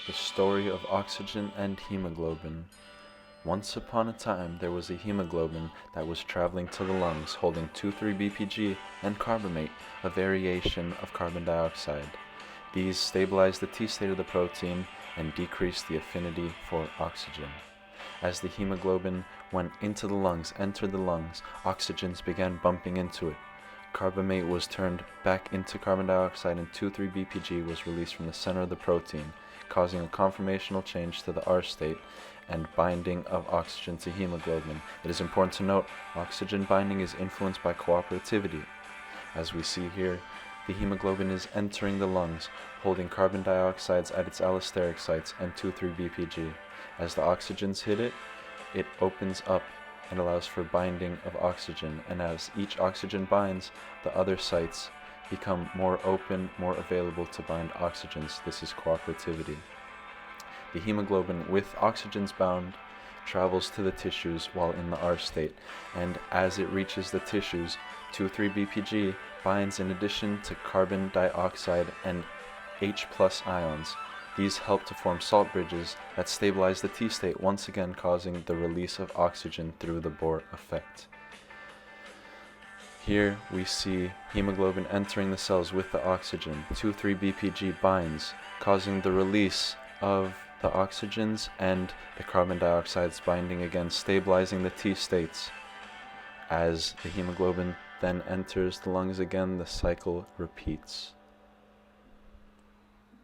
The story of oxygen and hemoglobin. Once upon a time, there was a hemoglobin that was traveling to the lungs holding 2,3-BPG and carbamate, a variation of carbon dioxide. These stabilized the T state of the protein and decreased the affinity for oxygen. As the hemoglobin went into the lungs, entered the lungs, oxygens began bumping into it. Carbamate was turned back into carbon dioxide and 2,3-BPG was released from the center of the protein, causing a conformational change to the R state and binding of oxygen to hemoglobin. It is important to note, oxygen binding is influenced by cooperativity. As we see here, the hemoglobin is entering the lungs, holding carbon dioxides at its allosteric sites and 2,3-BPG. As the oxygens hit it, it opens up and allows for binding of oxygen, and as each oxygen binds, the other sites become more open, more available to bind oxygens. This is cooperativity. The hemoglobin, with oxygens bound, travels to the tissues while in the R state, and as it reaches the tissues, 2,3-BPG binds in addition to carbon dioxide and H+ ions. These help to form salt bridges that stabilize the T state, once again causing the release of oxygen through the Bohr effect. Here we see hemoglobin entering the cells with the oxygen. 2,3-BPG binds, causing the release of the oxygens and the carbon dioxides binding again, stabilizing the T states. As the hemoglobin then enters the lungs again, the cycle repeats.